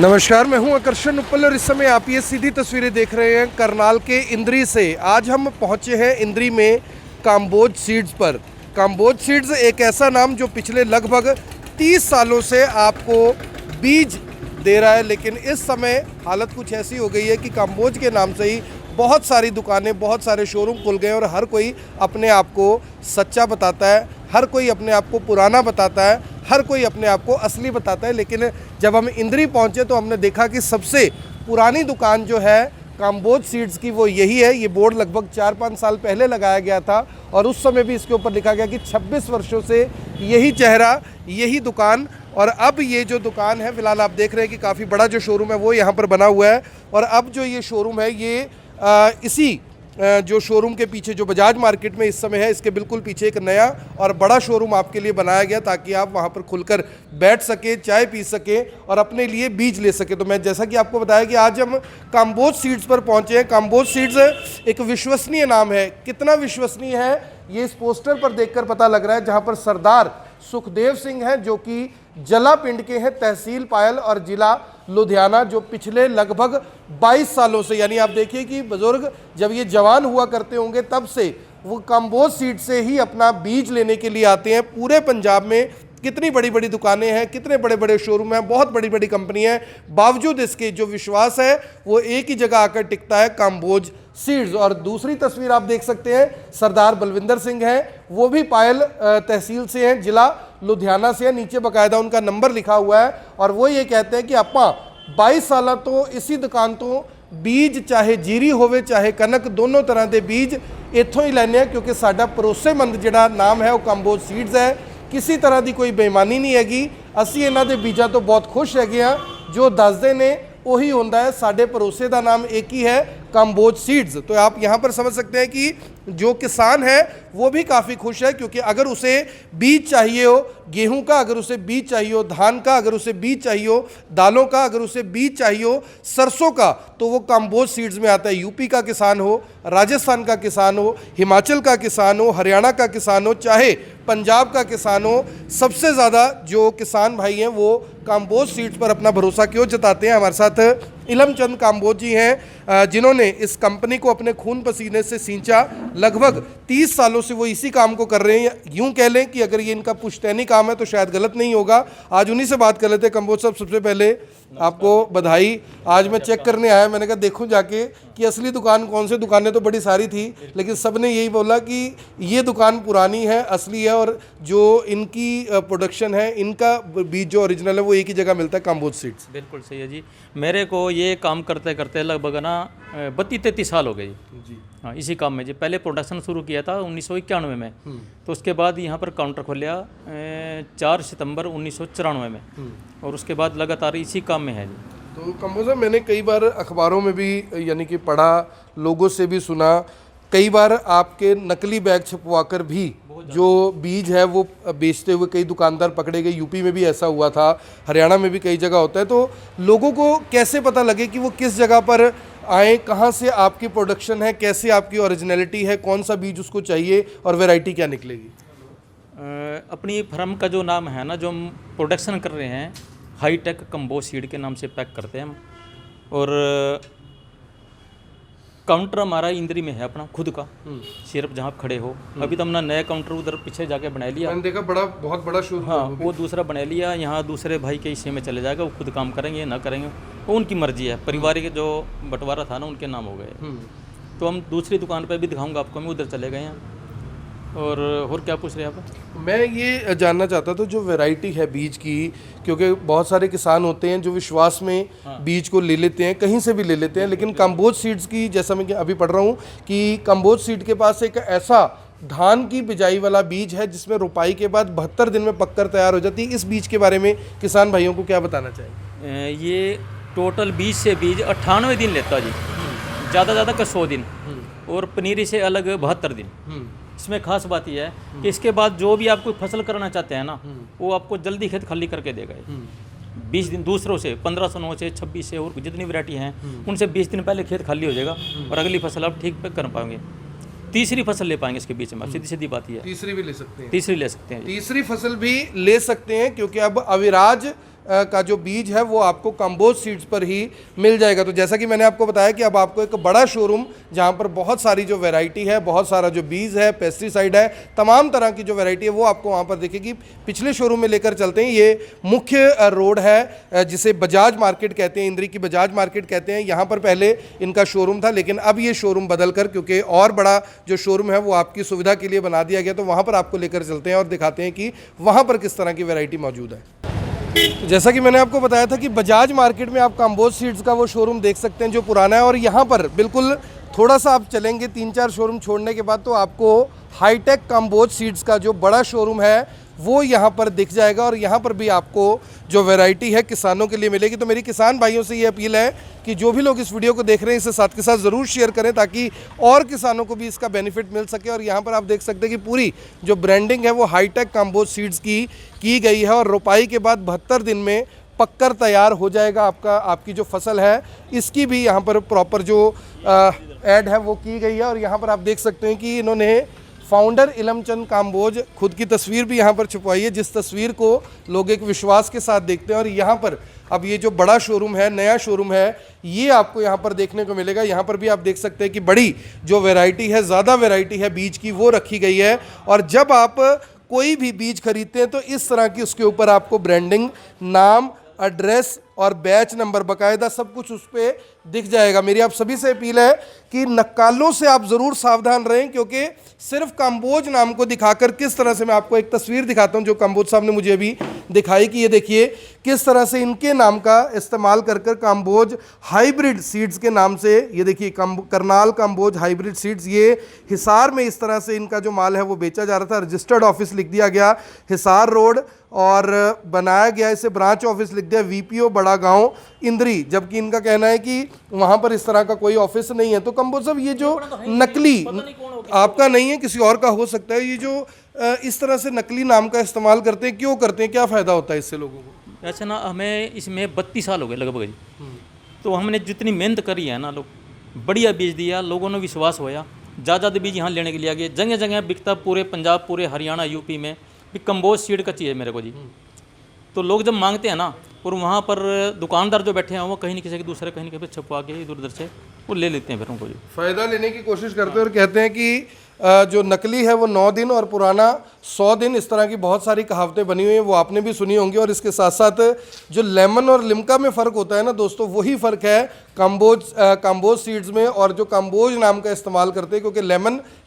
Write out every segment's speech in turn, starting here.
नमस्कार, मैं हूं आकर्षण उपल और इस समय आप ये सीधी तस्वीरें देख रहे हैं करनाल के इंद्री से। आज हम पहुंचे हैं इंद्री में काम्बोज सीड्स पर। काम्बोज सीड्स एक ऐसा नाम जो पिछले लगभग 30 सालों से आपको बीज दे रहा है, लेकिन इस समय हालत कुछ ऐसी हो गई है कि काम्बोज के नाम से ही बहुत सारी दुकानें, बहुत सारे शोरूम खुल गए और हर कोई अपने आप को सच्चा बताता है, हर कोई अपने आप को पुराना बताता है, हर कोई अपने आप को असली बताता है। लेकिन जब हम इंद्री पहुंचे तो हमने देखा कि सबसे पुरानी दुकान जो है काम्बोज सीड्स की वो यही है। ये बोर्ड लगभग 4-5 साल पहले लगाया गया था और उस समय भी इसके ऊपर लिखा गया कि 26 वर्षों से यही चेहरा, यही दुकान। और अब ये जो दुकान है, फिलहाल आप देख रहे हैं कि काफ़ी बड़ा जो शोरूम है वो यहाँ पर बना हुआ है। और अब जो ये शोरूम है ये इसी जो शोरूम के पीछे जो बजाज मार्केट में इस समय है, इसके बिल्कुल पीछे एक नया और बड़ा शोरूम आपके लिए बनाया गया ताकि आप वहां पर खुलकर बैठ सके, चाय पी सके और अपने लिए बीज ले सके। तो मैं जैसा कि आपको बताया कि आज हम काम्बोज सीड्स पर पहुंचे हैं। काम्बोज सीड्स एक विश्वसनीय नाम है। कितना विश्वसनीय है ये इस पोस्टर पर देखकर पता लग रहा है, जहां पर सरदार सुखदेव सिंह हैं जो कि जला पिंड के हैं, तहसील पायल और जिला लुधियाना, जो पिछले लगभग 22 सालों से, यानी आप देखिए कि बुजुर्ग जब ये जवान हुआ करते होंगे तब से वो काम्बोज सीड से ही अपना बीज लेने के लिए आते हैं। पूरे पंजाब में कितनी बड़ी बड़ी दुकानें हैं, कितने बड़े बड़े शोरूम हैं, बहुत बड़ी बड़ी कंपनियां हैं, बावजूद इसके जो विश्वास है वो एक ही जगह आकर टिकता है, काम्बोज सीड्स। और दूसरी तस्वीर आप देख सकते हैं, सरदार बलविंदर सिंह हैं, वो भी पायल तहसील से हैं, जिला लुधियाना से है। नीचे बाकायदा उनका नंबर लिखा हुआ है और वो ये कहते हैं कि अपा 22 साल तो इसी दुकान तो बीज, चाहे जीरी होवे चाहे कनक, दोनों तरह के बीज इत्थों ही लैने, क्योंकि साडा भरोसेमंद जिहड़ा नाम है वो काम्बोज सीड्स है। किसी तरह की कोई बेईमानी नहीं हैगी। असीं इन्हां दे बीजां तो बहुत खुश हैगे आ, जो दसदे ने वही होंदा है। साडे भरोसे का नाम एक ही है, काम्बोज सीड्स। तो आप यहाँ पर समझ सकते हैं कि जो किसान है वो भी काफ़ी खुश है, क्योंकि अगर उसे बीज चाहिए हो गेहूं का, अगर उसे बीज चाहिए हो धान का, अगर उसे बीज चाहिए हो दालों का, अगर उसे बीज चाहिए हो सरसों का, तो वो काम्बोज सीड्स में आता है। यूपी का किसान हो, राजस्थान का किसान हो, हिमाचल का किसान हो, हरियाणा का किसान हो, चाहे पंजाब का किसान हो, सबसे ज़्यादा जो किसान भाई हैं वो काम्बोज सीड्स पर अपना भरोसा क्यों जताते हैं। हमारे साथ इलम चंद काम्बोज जी हैं, जिन्होंने इस कंपनी को अपने खून पसीने से सींचा। लगभग 30 सालों से वो इसी काम को कर रहे हैं। यूं कह लें कि अगर ये इनका पुश्तैनी काम है तो शायद गलत नहीं होगा। आज उन्हीं से बात कर लेते हैं। काम्बोज साहब, सबसे पहले आपको बधाई। आज मैं चेक करने आया, मैंने कहा देखूं जाके कि असली दुकान कौन सी। दुकानें तो बड़ी सारी थी लेकिन सब ने यही बोला कि ये दुकान पुरानी है, असली है, और जो इनकी प्रोडक्शन है, इनका बीज जो ओरिजिनल है वो एक ही जगह मिलता है, काम्बोज सीड्स। बिल्कुल सही है जी। मेरे को ये काम करते करते लगभग ना 32-33 साल हो गए जी। हाँ, इसी काम में जी। पहले प्रोडक्शन शुरू किया था 1991 में, तो उसके बाद यहाँ पर काउंटर खोलिया 4 सितंबर 1994 में, और उसके बाद लगातार इसी काम में है जी। तो काम्बोज साहब, मैंने कई बार अखबारों में भी यानी कि पढ़ा, लोगों से भी सुना, कई बार आपके नकली बैग छपवाकर भी जो बीज है वो बेचते हुए कई दुकानदार पकड़े गए। यूपी में भी ऐसा हुआ था, हरियाणा में भी कई जगह होता है। तो लोगों को कैसे पता लगे कि वो किस जगह पर आए, कहाँ से आपकी प्रोडक्शन है, कैसे आपकी ओरिजिनलिटी है, कौन सा बीज उसको चाहिए और वैरायटी क्या निकलेगी? अपनी फर्म का जो नाम है ना, जो हम प्रोडक्शन कर रहे हैं, हाईटेक काम्बोज सीड के नाम से पैक करते हैं हम। और काउंटर हमारा इंद्री में है अपना खुद का, सिर्फ जहाँ आप खड़े हो। अभी तो हमने नया काउंटर उधर पीछे जाके बना लिया, मैंने देखा बहुत बड़ा शोरूम। हाँ, वो दूसरा बना लिया। यहाँ दूसरे भाई के हिस्से में चले जाएगा, वो खुद काम करेंगे ना करेंगे वो उनकी मर्जी है। पारिवारिक जो बंटवारा था ना उनके नाम हो गए। तो हम दूसरी दुकान पर भी दिखाऊंगा आपको, हम उधर चले गए हैं। और क्या पूछ रहे हैं आप? मैं ये जानना चाहता था जो वैरायटी है बीज की, क्योंकि बहुत सारे किसान होते हैं जो विश्वास में बीज को ले लेते हैं, कहीं से भी ले लेते हैं, लेकिन काम्बोज सीड्स की, जैसा मैं अभी पढ़ रहा हूँ कि काम्बोज सीड के पास एक ऐसा धान की बिजाई वाला बीज है जिसमें रोपाई के बाद 72 दिन में पककर तैयार हो जाती है। इस बीज के बारे में किसान भाइयों को क्या बताना चाहिए? ये टोटल बीज से बीज 98 दिन लेता जी, ज़्यादा का 100 दिन, और पनीरी से अलग 72 दिन। इसमें खास बात यह है कि इसके बाद जो भी आप कोई फसल करना चाहते हैं ना, वो आपको जल्दी खेत खाली करके देगा। 20 दिन दूसरों से, 1509 से, 26 से, और जितनी वैरायटी हैं उनसे 20 दिन पहले खेत खाली हो जाएगा और अगली फसल आप ठीक पे कर पाएंगे। तीसरी फसल ले पाएंगे इसके बीच में। सीधी सीधी बात ही है, तीसरी भी ले सकते हैं, तीसरी ले सकते हैं, तीसरी फसल भी ले सकते हैं, क्योंकि अब अविराज का जो बीज है वो आपको काम्बोज सीड्स पर ही मिल जाएगा। तो जैसा कि मैंने आपको बताया कि अब आपको एक बड़ा शोरूम जहाँ पर बहुत सारी जो वैरायटी है, बहुत सारा जो बीज है, पेस्टिसाइड है, तमाम तरह की जो वैरायटी है वो आपको वहाँ पर दिखेगी। पिछले शोरूम में लेकर चलते हैं। ये मुख्य रोड है जिसे बजाज मार्केट कहते हैं, इंद्री की बजाज मार्केट कहते हैं। यहाँ पर पहले इनका शोरूम था, लेकिन अब ये शोरूम बदल कर क्योंकि और बड़ा जो शोरूम है वो आपकी सुविधा के लिए बना दिया गया, तो वहाँ पर आपको लेकर चलते हैं और दिखाते हैं कि वहाँ पर किस तरह की वैरायटी मौजूद है। तो जैसा कि मैंने आपको बताया था कि बजाज मार्केट में आप काम्बोज सीड्स का वो शोरूम देख सकते हैं जो पुराना है, और यहाँ पर बिल्कुल थोड़ा सा आप चलेंगे 3-4 शोरूम छोड़ने के बाद तो आपको हाईटेक काम्बोज सीड्स का जो बड़ा शोरूम है वो यहाँ पर दिख जाएगा, और यहाँ पर भी आपको जो वैरायटी है किसानों के लिए मिलेगी। तो मेरी किसान भाइयों से ये अपील है कि जो भी लोग इस वीडियो को देख रहे हैं इसे साथ के साथ ज़रूर शेयर करें ताकि और किसानों को भी इसका बेनिफिट मिल सके। और यहाँ पर आप देख सकते हैं कि पूरी जो ब्रांडिंग है वो हाईटेक काम्बोज सीड्स की गई है, और रोपाई के बाद 72 दिन में पककर तैयार हो जाएगा आपकी जो फसल है। इसकी भी यहाँ पर प्रॉपर जो ऐड है वो की गई है, और यहाँ पर आप देख सकते हैं कि इन्होंने फाउंडर इलमचंद काम्बोज खुद की तस्वीर भी यहाँ पर छुपवाई है, जिस तस्वीर को लोग एक विश्वास के साथ देखते हैं। और यहाँ पर अब ये जो बड़ा शोरूम है, नया शोरूम है, ये आपको यहाँ पर देखने को मिलेगा। यहाँ पर भी आप देख सकते हैं कि बड़ी जो वैरायटी है, ज़्यादा वैरायटी है बीज की, वो रखी गई है। और जब आप कोई भी बीज खरीदते हैं तो इस तरह की उसके ऊपर आपको ब्रांडिंग, नाम, एड्रेस और बैच नंबर बाकायदा सब कुछ उस पर दिख जाएगा। मेरी आप सभी से अपील है कि नक्कालों से आप ज़रूर सावधान रहें, क्योंकि सिर्फ काम्बोज नाम को दिखाकर किस तरह से, मैं आपको एक तस्वीर दिखाता हूं जो काम्बोज साहब ने मुझे अभी दिखाई कि ये देखिए किस तरह से इनके नाम का इस्तेमाल कर काम्बोज हाइब्रिड सीड्स के नाम से, ये देखिए करनाल काम्बोज हाइब्रिड सीड्स, ये हिसार में इस तरह से इनका जो माल है वो बेचा जा रहा था। रजिस्टर्ड ऑफिस लिख दिया गया हिसार रोड, और बनाया गया इसे ब्रांच ऑफिस लिख दिया VPO बड़ा गांव इंद्री, जबकि इनका कहना है कि वहां पर इस तरह का कोई ऑफिस नहीं है। तो काम्बोज साहब ये जो नकली आपका नहीं है, किसी और का हो सकता है, ये जो इस तरह से नकली नाम का इस्तेमाल करते हैं, क्यों करते हैं, क्या फ़ायदा होता है इससे लोगों को? ऐसे ना हमें इसमें 32 साल हो गए लगभग जी। तो हमने जितनी मेहनत करी है ना, लोग बढ़िया बीज दिया, लोगों ने विश्वास होया, ज़्यादा बीज यहाँ लेने के लिए आ गए। जगह जगह बिकता, पूरे पंजाब, पूरे हरियाणा, UP में भी काम्बोज सीड का चाहिए मेरे को जी। तो लोग जब मांगते हैं ना, और वहाँ पर दुकानदार जो बैठे हैं वो कहीं नहीं किसी के दूसरे कहीं नहीं कहीं छपवा के इधर उधर से वो ले लेते हैं, फिर उनको जी फ़ायदा लेने की कोशिश करते हैं, और कहते हैं कि जो नकली है वो 9 दिन और पुराना 100 दिन, इस तरह की बहुत सारी कहावतें बनी हुई हैं, वो आपने भी सुनी होंगी। और इसके साथ साथ जो लेमन और लिम्का में फ़र्क होता है ना दोस्तों, वही फ़र्क है काम्बोज सीड्स में, और जो काम्बोज नाम का इस्तेमाल करते हैं, क्योंकि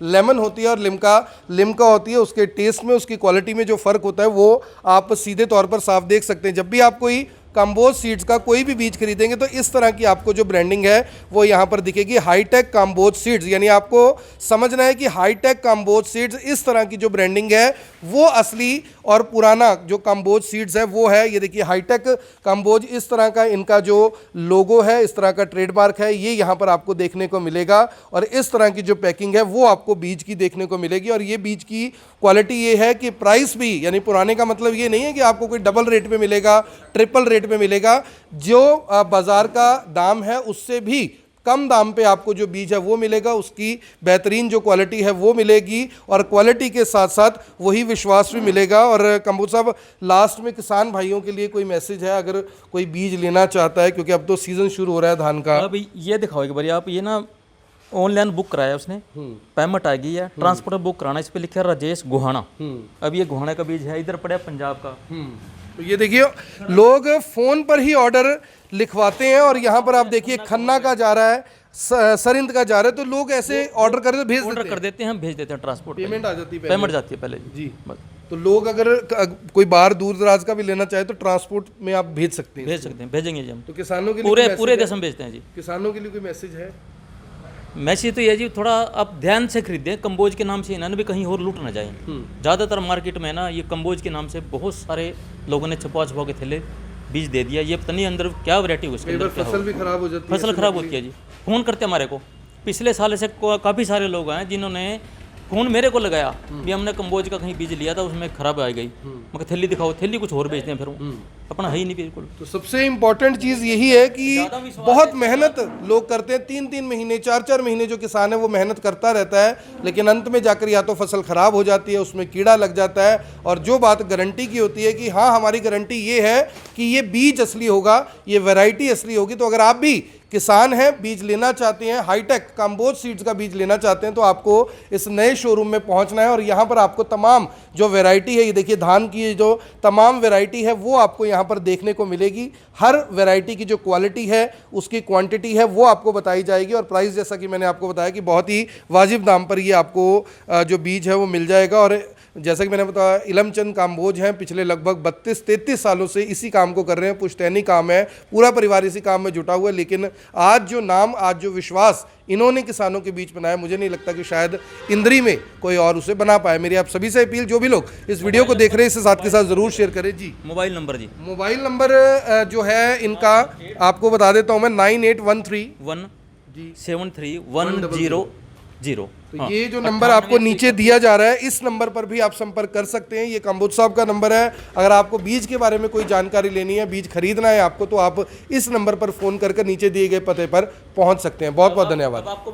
लेमन होती है और लिम्का होती है, उसके टेस्ट में, उसकी क्वालिटी में जो फ़र्क होता है वो आप सीधे तौर पर साफ देख सकते हैं। जब भी आप कोई काम्बोज सीड्स का कोई भी बीज खरीदेंगे तो इस तरह की आपको जो ब्रांडिंग है वो यहाँ पर दिखेगी, हाईटेक काम्बोज सीड्स। यानी आपको समझना है कि हाईटेक काम्बोज सीड्स, इस तरह की जो ब्रांडिंग है वो असली और पुराना जो काम्बोज सीड्स है वो है। ये देखिए हाईटेक काम्बोज, इस तरह का इनका जो लोगो है, इस तरह का ट्रेडमार्क है, ये यहाँ पर आपको देखने को मिलेगा। और इस तरह की जो पैकिंग है वो आपको बीज की देखने को मिलेगी। और ये बीज की क्वालिटी ये है कि प्राइस भी, यानी पुराने का मतलब ये नहीं है कि आपको कोई डबल रेट पे मिलेगा, ट्रिपल रेट पे मिलेगा। जो बाजार का दाम है उससे भी कम दाम पे आपको जो बीज है वो मिलेगा, उसकी बेहतरीन जो क्वालिटी है वो मिलेगी, और क्वालिटी के साथ साथ वही विश्वास भी मिलेगा। और काम्बोज साहब, लास्ट में किसान भाइयों के लिए कोई मैसेज है, अगर कोई बीज लेना चाहता है, क्योंकि अब तो सीजन शुरू हो रहा है धान का। अब ये दिखाओ एक बार आप, ये ना ऑनलाइन बुक कराया उसने, पेमेंट आ गई है, ट्रांसपोर्टर बुक कराना, इस पे लिखा है राजेश गुहाना। अब ये गुहाना का बीज है, इधर पड़ा पंजाब का। तो ये देखिए लोग फ़ोन पर ही ऑर्डर लिखवाते हैं, और यहाँ पर आप देखिए खन्ना का जा रहा है, सरिंद का जा रहा है, तो लोग ऐसे ऑर्डर कर देते हैं, हम भेज देते हैं, ट्रांसपोर्ट पेमेंट आ जाती है, पेमेंट जाती है पहले जी। तो लोग अगर कोई बाहर दूर दराज का भी लेना चाहे तो ट्रांसपोर्ट में आप भेज सकते हैं, भेजेंगे जी हम। तो किसानों के लिए पूरे देश में भेजते हैं जी। किसानों के लिए कोई मैसेज है? मैसेज तो ये जी, थोड़ा आप ध्यान से खरीदें, काम्बोज के नाम से इन्होंने भी कहीं और लूट ना जाए। ज़्यादातर मार्केट में ना ये काम्बोज के नाम से बहुत सारे लोगों ने छुपा के थैले बीज दे दिया। ये पता नहीं अंदर क्या वैरायटी है उसके अंदर, फसल भी खराब हो जाती है, फसल खराब होती है जी। फ़ोन करते हमारे को, पिछले साल से काफ़ी सारे लोग हैं जिन्होंने फ़ोन मेरे को लगाया भी हमने काम्बोज का कहीं बीज लिया था, उसमें खराब आ गई, मगर थैली दिखाओ, थैली कुछ और बेचते हैं फिर अपना है ही नहीं बिल्कुल। तो सबसे इम्पोर्टेंट चीज़ यही है कि ज़्यादा विश्वास बहुत है। मेहनत लोग करते हैं, 3-3 महीने 4-4 महीने जो किसान है वो मेहनत करता रहता है, लेकिन अंत में जाकर या तो फसल खराब हो जाती है, उसमें कीड़ा लग जाता है। और जो बात गारंटी की होती है कि हाँ हमारी गारंटी ये है कि ये बीज असली होगा, ये वैरायटी असली होगी। तो अगर आप भी किसान हैं, बीज लेना चाहते हैं, हाईटेक काम्बोज सीड्स का बीज लेना चाहते हैं, तो आपको इस नए शोरूम में पहुंचना है। और यहाँ पर आपको तमाम जो वैरायटी है, ये देखिए धान की जो तमाम वैरायटी है वो आपको यहाँ पर देखने को मिलेगी। हर वैरायटी की जो क्वालिटी है, उसकी क्वांटिटी है, वो आपको बताई जाएगी। और प्राइस जैसा कि मैंने आपको बताया कि बहुत ही वाजिब दाम पर ये आपको जो बीज है वो मिल जाएगा। और जैसा कि मैंने बताया, इलमचंद काम्बोज हैं, पिछले लगभग 32-33 सालों से इसी काम को कर रहे हैं, पुश्तैनी काम है, पूरा परिवार इसी काम में जुटा हुआ है। लेकिन आज जो नाम, आज जो विश्वास इन्होंने किसानों के बीच बनाया, मुझे नहीं लगता कि शायद इंद्री में कोई और उसे बना पाए। मेरी आप सभी से अपील, जो भी लोग इस वीडियो को देख रहे हैं इसे साथ के साथ ज़रूर शेयर करें। जी मोबाइल नंबर जी, मोबाइल नंबर जो है इनका आपको बता देता हूँ मैं, 9813 1731000। तो ये जो नंबर आपको नीचे दिया जा रहा है, इस नंबर पर भी आप संपर्क कर सकते हैं। ये काम्बोज साहब का नंबर है। अगर आपको बीज के बारे में कोई जानकारी लेनी है, बीज खरीदना है आपको, तो आप इस नंबर पर फ़ोन कर नीचे दिए गए पते पर पहुंच सकते हैं। बहुत बहुत धन्यवाद। आपको